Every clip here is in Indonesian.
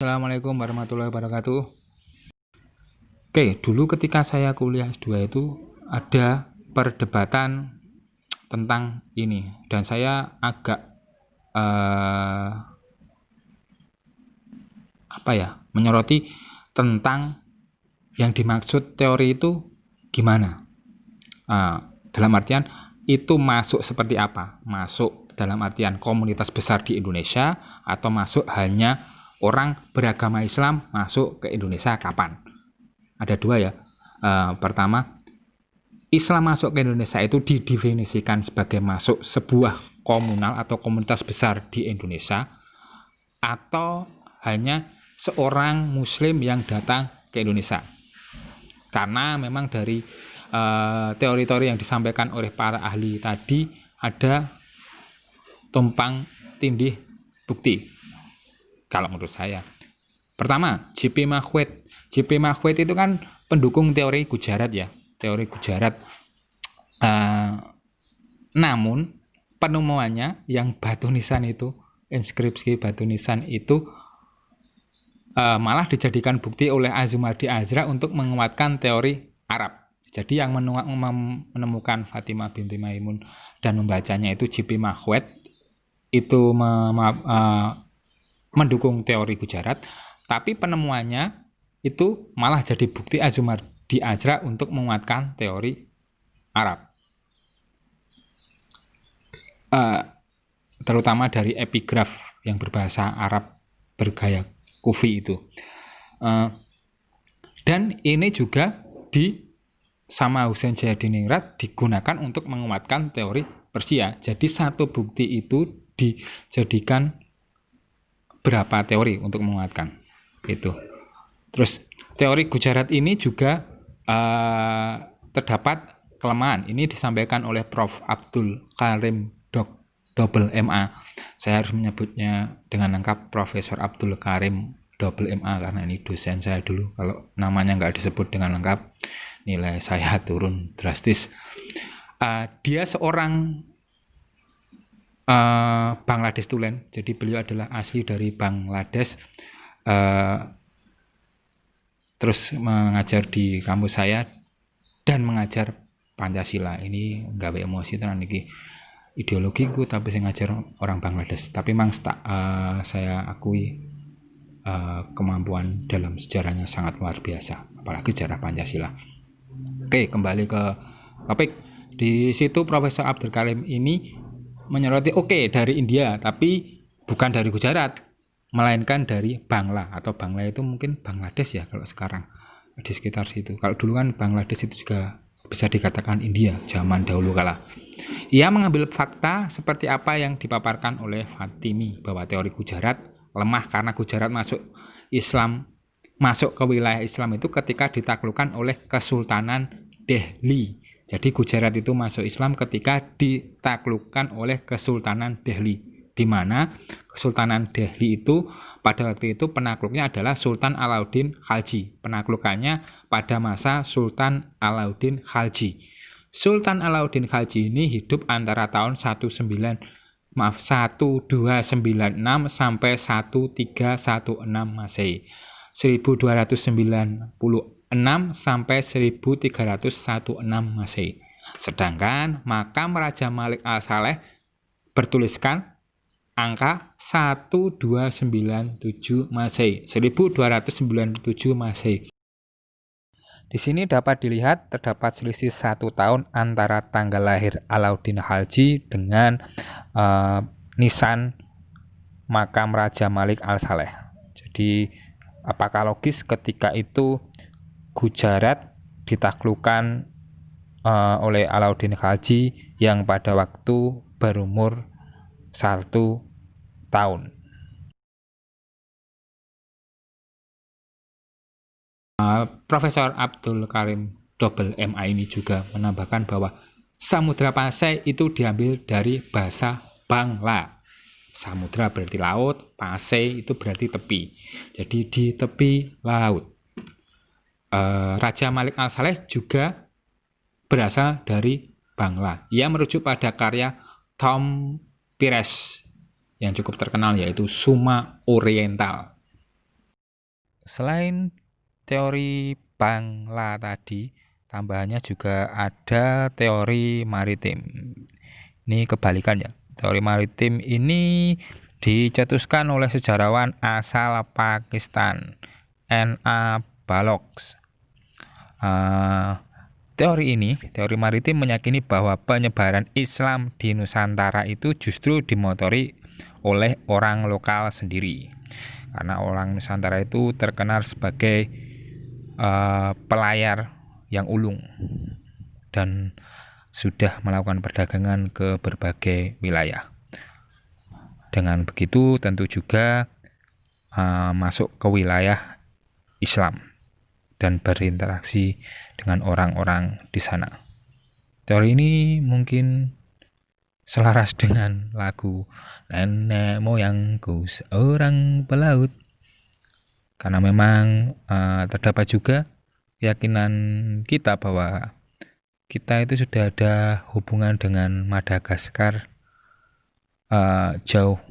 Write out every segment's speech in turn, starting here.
Assalamualaikum warahmatullahi wabarakatuh. Oke, dulu ketika saya kuliah S2 itu ada perdebatan tentang ini, dan saya agak menyoroti tentang yang dimaksud teori itu gimana. Dalam artian itu masuk seperti apa? Masuk dalam artian komunitas besar di Indonesia, atau masuk hanya orang beragama Islam masuk ke Indonesia kapan? Ada dua ya. Pertama, Islam masuk ke Indonesia itu didefinisikan sebagai masuk sebuah komunal atau komunitas besar di Indonesia, atau hanya seorang Muslim yang datang ke Indonesia. Karena memang dari teori-teori yang disampaikan oleh para ahli tadi ada tumpang tindih bukti kalau menurut saya. Pertama, J.P. Mahued itu kan pendukung teori Gujarat ya, teori Gujarat. Namun penemuannya yang batu nisan itu, inskripsi batu nisan itu malah dijadikan bukti oleh Azumardi Azra untuk menguatkan teori Arab. Jadi yang menemukan Fatimah binti Maimun dan membacanya itu J.P. Mahued itu mendukung teori Gujarat, tapi penemuannya itu malah jadi bukti Azumardi Azra untuk menguatkan teori Arab. Terutama dari epigraf yang berbahasa Arab bergaya Kufi itu. Dan ini juga sama Husain Jayadiningrat digunakan untuk menguatkan teori Persia. Jadi satu bukti itu dijadikan berapa teori untuk menguatkan itu. Terus teori Gujarat ini juga terdapat kelemahan. Ini disampaikan oleh Prof. Abdul Karim Double MA. Saya harus menyebutnya dengan lengkap Profesor Abdul Karim Double MA karena ini dosen saya dulu. Kalau namanya nggak disebut dengan lengkap, nilai saya turun drastis. Dia seorang Bangladesh tulen, jadi beliau adalah asli dari Bangladesh. Terus mengajar di kampus saya dan mengajar Pancasila. Ini nggak emosi tenan iki ideologiku, tapi saya ngajar orang Bangladesh. Tapi memang saya akui kemampuan dalam sejarahnya sangat luar biasa, apalagi sejarah Pancasila. Oke, kembali ke topik. Di situ Profesor Abdul Karim ini menyoroti dari India, tapi bukan dari Gujarat, melainkan dari Bangla, atau Bangla itu mungkin Bangladesh ya kalau sekarang, di sekitar situ. Kalau dulu kan Bangladesh itu juga bisa dikatakan India zaman dahulu kala. Ia mengambil fakta seperti apa yang dipaparkan oleh Fatimi, bahwa teori Gujarat lemah karena Gujarat masuk ke wilayah Islam itu ketika ditaklukkan oleh Kesultanan Delhi. Jadi Gujarat itu masuk Islam ketika ditaklukkan oleh Kesultanan Delhi, di mana Kesultanan Delhi itu pada waktu itu penakluknya adalah Sultan Alauddin Khalji. Penaklukannya pada masa Sultan Alauddin Khalji. Sultan Alauddin Khalji ini hidup antara tahun 1296 sampai 1316 Masehi. 1296 sampai 1316 Masehi. Sedangkan makam Raja Malik Al-Saleh bertuliskan angka 1297 Masehi, 1297 Masehi. Di sini dapat dilihat terdapat selisih 1 tahun antara tanggal lahir Alauddin Khalji dengan nisan makam Raja Malik Al-Saleh. Jadi apakah logis ketika itu Gujarat ditaklukkan oleh Alauddin Khalji yang pada waktu berumur 1 tahun. Profesor Abdul Karim Double MA ini juga menambahkan bahwa Samudra Pasai itu diambil dari bahasa Bangla. Samudra berarti laut, Pasai itu berarti tepi. Jadi di tepi laut. Raja Malik Al-Saleh juga berasal dari Bangla. Ia merujuk pada karya Tom Pires yang cukup terkenal, yaitu Suma Oriental. selain teori Bangla tadi, tambahannya juga ada teori maritim. Ini kebalikan ya. Teori maritim ini dicetuskan oleh sejarawan asal Pakistan, N.A. Baloch. Teori maritim meyakini bahwa penyebaran Islam di Nusantara itu justru dimotori oleh orang lokal sendiri. Karena orang Nusantara itu terkenal sebagai pelayar yang ulung dan sudah melakukan perdagangan ke berbagai wilayah. Dengan begitu tentu juga masuk ke wilayah Islam dan berinteraksi dengan orang-orang di sana. Teori ini mungkin selaras dengan lagu Nenek Moyangku Seorang Pelaut, karena memang terdapat juga keyakinan kita bahwa kita itu sudah ada hubungan dengan Madagaskar jauh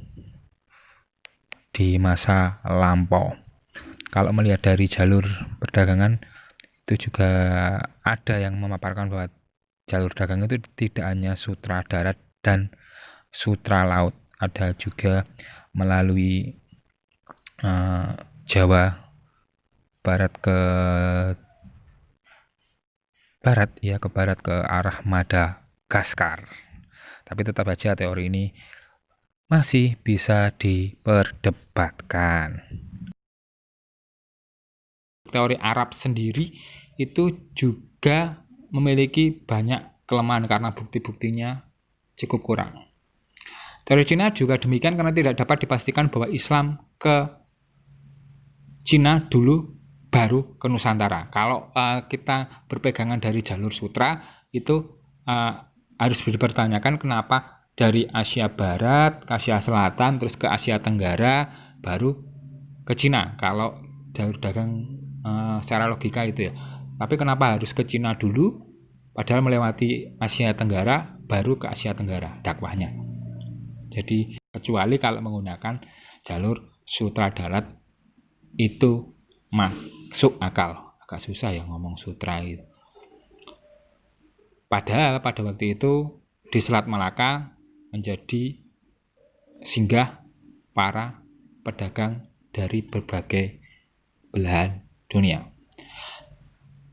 di masa lampau. Kalau melihat dari jalur perdagangan itu juga ada yang memaparkan bahwa jalur dagang itu tidak hanya sutra darat dan sutra laut, ada juga melalui Jawa barat ke barat ke arah Madagaskar. Tapi tetap saja teori ini masih bisa diperdebatkan. Teori Arab sendiri itu juga memiliki banyak kelemahan karena bukti-buktinya cukup kurang. Teori Cina juga demikian karena tidak dapat dipastikan bahwa Islam ke Cina dulu baru ke Nusantara. Kalau kita berpegangan dari jalur sutra itu harus dipertanyakan kenapa dari Asia Barat ke Asia Selatan terus ke Asia Tenggara baru ke Cina. Kalau jalur dagang secara logika itu ya. Tapi kenapa harus ke Cina dulu padahal melewati Asia Tenggara baru ke Asia Tenggara dakwahnya. Jadi kecuali kalau menggunakan jalur sutra darat itu masuk akal. Agak susah ya ngomong sutra itu. Padahal pada waktu itu di Selat Malaka menjadi singgah para pedagang dari berbagai belahan dunia.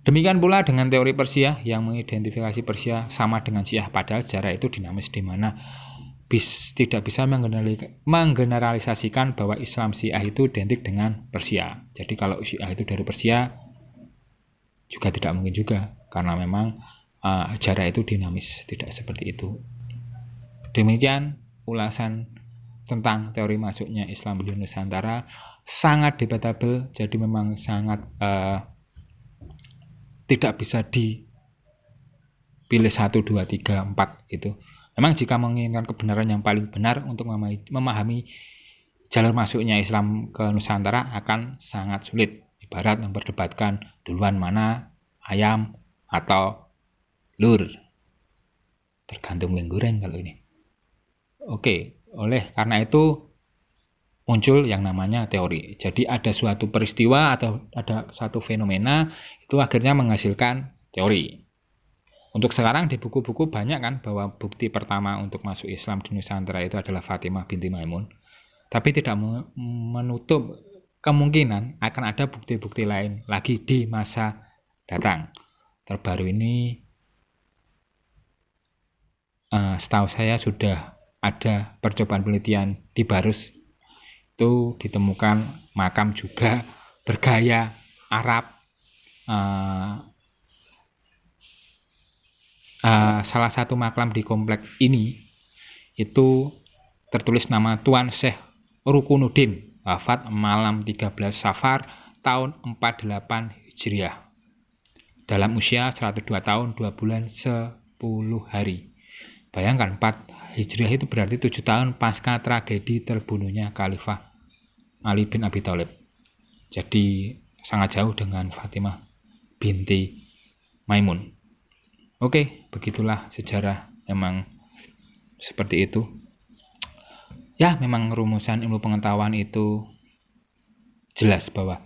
Demikian pula dengan teori Persia yang mengidentifikasi Persia sama dengan Syiah, padahal sejarah itu dinamis di mana tidak bisa menggeneralisasikan bahwa Islam Syiah itu identik dengan Persia. Jadi kalau Syiah itu dari Persia juga tidak mungkin juga, karena memang sejarah itu dinamis, tidak seperti itu. Demikian ulasan tentang teori masuknya Islam di Nusantara, sangat debatable, jadi memang sangat tidak bisa dipilih 1, 2, 3, 4 gitu. Memang jika menginginkan kebenaran yang paling benar untuk memahami jalur masuknya Islam ke Nusantara akan sangat sulit. Ibarat memperdebatkan duluan mana ayam atau lur. Tergantung yang goreng kalau ini. Oke, oleh karena itu muncul yang namanya teori. Jadi ada suatu peristiwa atau ada satu fenomena itu akhirnya menghasilkan teori. Untuk sekarang di buku-buku banyak kan bahwa bukti pertama untuk masuk Islam di Nusantara itu adalah Fatimah binti Maimun. Tapi tidak menutup kemungkinan akan ada bukti-bukti lain lagi di masa datang. Terbaru ini setahu saya sudah ada percobaan penelitian di Barus, itu ditemukan makam juga bergaya Arab. Salah satu makam di komplek ini itu tertulis nama Tuan Syekh Rukunuddin, wafat malam 13 Safar tahun 48 Hijriah, dalam usia 102 tahun 2 bulan 10 hari. Bayangkan 4 Hijriah itu berarti 7 tahun pasca tragedi terbunuhnya Khalifah Ali bin Abi Thalib. Jadi sangat jauh dengan Fatimah binti Maimun. Oke, begitulah sejarah, memang seperti itu. Ya, memang rumusan ilmu pengetahuan itu jelas bahwa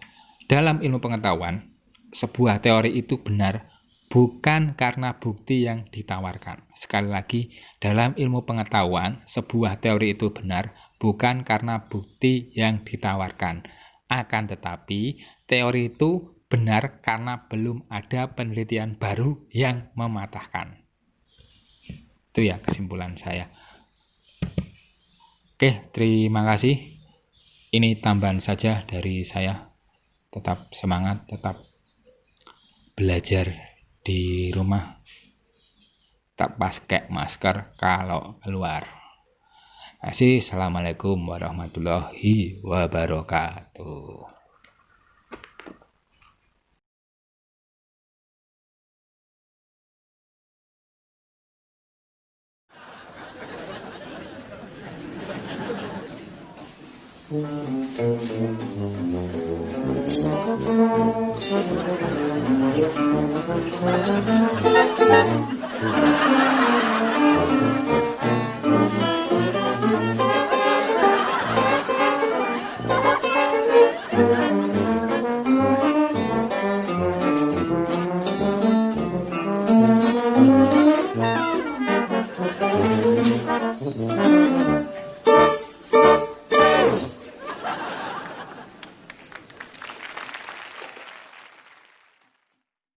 Dalam ilmu pengetahuan, sebuah teori itu benar bukan karena bukti yang ditawarkan. Sekali lagi, dalam ilmu pengetahuan, sebuah teori itu benar bukan karena bukti yang ditawarkan. Akan tetapi, teori itu benar karena belum ada penelitian baru yang mematahkan. Itu ya kesimpulan saya. Oke, terima kasih. Ini tambahan saja dari saya. Tetap semangat, tetap belajar di rumah, tetap pakai masker kalau keluar. Assalamualaikum warahmatullahi wabarakatuh.